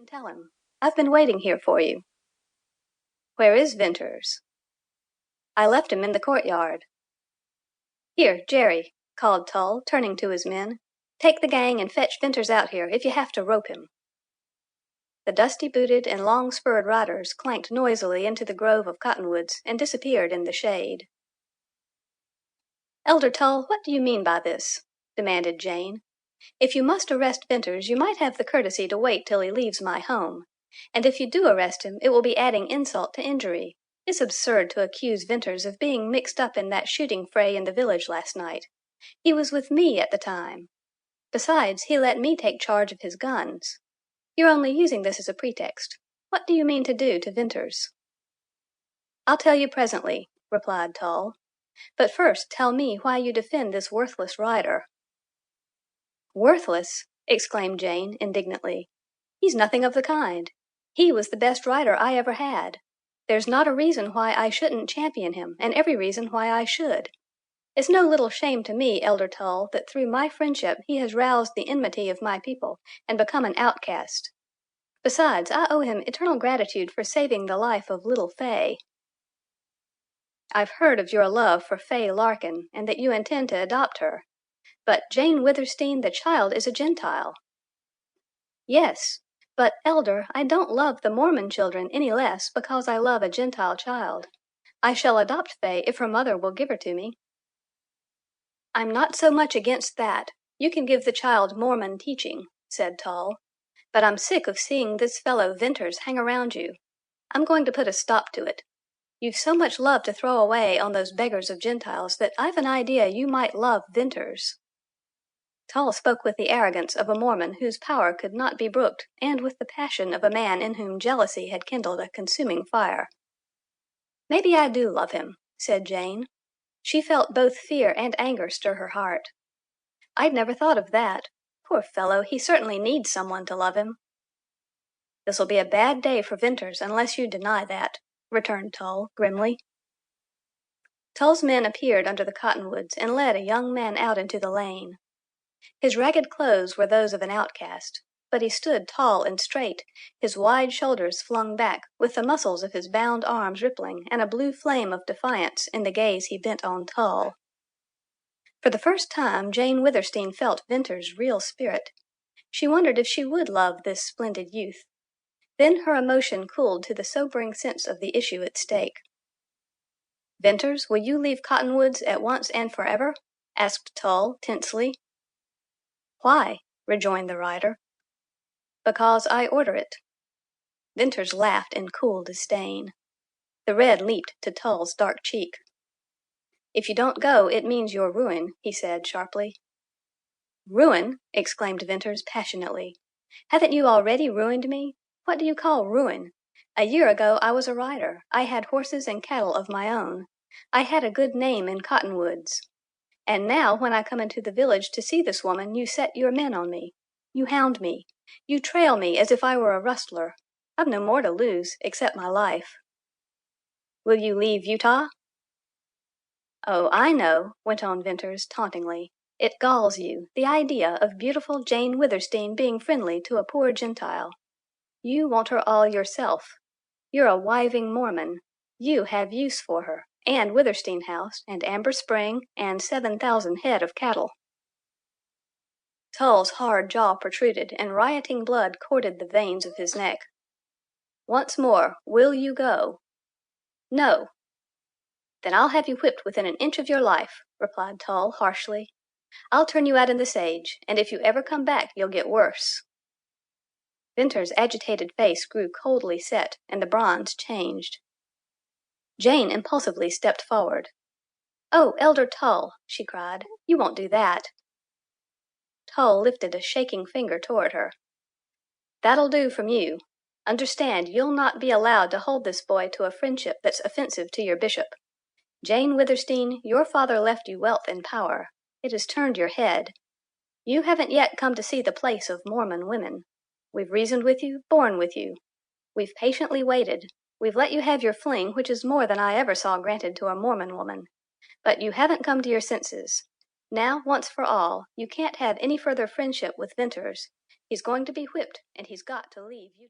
tell him. I've been waiting here for you." "Where is Venters?" "I left him in the courtyard." "Here, Jerry," called Tull, turning to his men. "Take the gang and fetch Venters out here if you have to rope him." The dusty-booted and long-spurred riders clanked noisily into the grove of cottonwoods and disappeared in the shade. "Elder Tull, what do you mean by this?" demanded Jane. "If you must arrest Venters, you might have the courtesy to wait till he leaves my home. And if you do arrest him, it will be adding insult to injury. It's absurd to accuse Venters of being mixed up in that shooting fray in the village last night. He was with me at the time. Besides, he let me take charge of his guns. You're only using this as a pretext. What do you mean to do to Venters?" "I'll tell you presently," replied Tull. "But first tell me why you defend this worthless rider." "Worthless!" exclaimed Jane indignantly. "He's nothing of the kind. He was the best rider I ever had. There's not a reason why I shouldn't champion him, and every reason why I should. It's no little shame to me, Elder Tull, that through my friendship he has roused the enmity of my people and become an outcast. Besides, I owe him eternal gratitude for saving the life of little Fay." "I've heard of your love for Fay Larkin, and that you intend to adopt her. But Jane Withersteen, the child, is a Gentile." "Yes, but, Elder, I don't love the Mormon children any less because I love a Gentile child. I shall adopt Fay if her mother will give her to me." "I'm not so much against that. You can give the child Mormon teaching," said Tull. "But I'm sick of seeing this fellow Venters hang around you. I'm going to put a stop to it. You've so much love to throw away on those beggars of Gentiles that I've an idea you might love Venters." Tull spoke with the arrogance of a Mormon whose power could not be brooked, and with the passion of a man in whom jealousy had kindled a consuming fire. "Maybe I do love him," said Jane. She felt both fear and anger stir her heart. "I'd never thought of that. Poor fellow, he certainly needs someone to love him." "This'll be a bad day for Venters unless you deny that," returned Tull grimly. Tull's men appeared under the cottonwoods and led a young man out into the lane. His ragged clothes were those of an outcast, but he stood tall and straight, his wide shoulders flung back, with the muscles of his bound arms rippling, and a blue flame of defiance in the gaze he bent on Tull. For the first time Jane Withersteen felt Venters' real spirit. She wondered if she would love this splendid youth. Then her emotion cooled to the sobering sense of the issue at stake. "Venters, will you leave Cottonwoods at once and forever?" asked Tull tensely. "Why?" rejoined the rider. "Because I order it." Venters laughed in cool disdain. The red leaped to Tull's dark cheek. "If you don't go, it means your ruin," he said sharply. "Ruin!" exclaimed Venters passionately. "Haven't you already ruined me? What do you call ruin? A year ago I was a rider. I had horses and cattle of my own. I had a good name in Cottonwoods. And now when I come into the village to see this woman, you set your men on me. You hound me. You trail me as if I were a rustler. I've no more to lose, except my life." "Will you leave Utah?" "Oh, I know," went on Venters tauntingly. "It galls you, the idea of beautiful Jane Withersteen being friendly to a poor Gentile. You want her all yourself. You're a wiving Mormon. You have use for her, and Withersteen House, and Amber Spring, and 7,000 head of cattle." Tull's hard jaw protruded, and rioting blood corded the veins of his neck. "Once more, will you go?" "No." "Then I'll have you whipped within an inch of your life," replied Tull harshly. "I'll turn you out in the sage, and if you ever come back you'll get worse." Venters' agitated face grew coldly set, and the bronze changed. Jane impulsively stepped forward. "Oh, Elder Tull," she cried, "you won't do that." Tull lifted a shaking finger toward her. "That'll do from you. Understand, you'll not be allowed to hold this boy to a friendship that's offensive to your bishop. Jane Withersteen, your father left you wealth and power. It has turned your head. You haven't yet come to see the place of Mormon women. We've reasoned with you, borne with you. We've patiently waited. We've let you have your fling, which is more than I ever saw granted to a Mormon woman. But you haven't come to your senses. Now, once for all, you can't have any further friendship with Venters. He's going to be whipped, and he's got to leave Utah."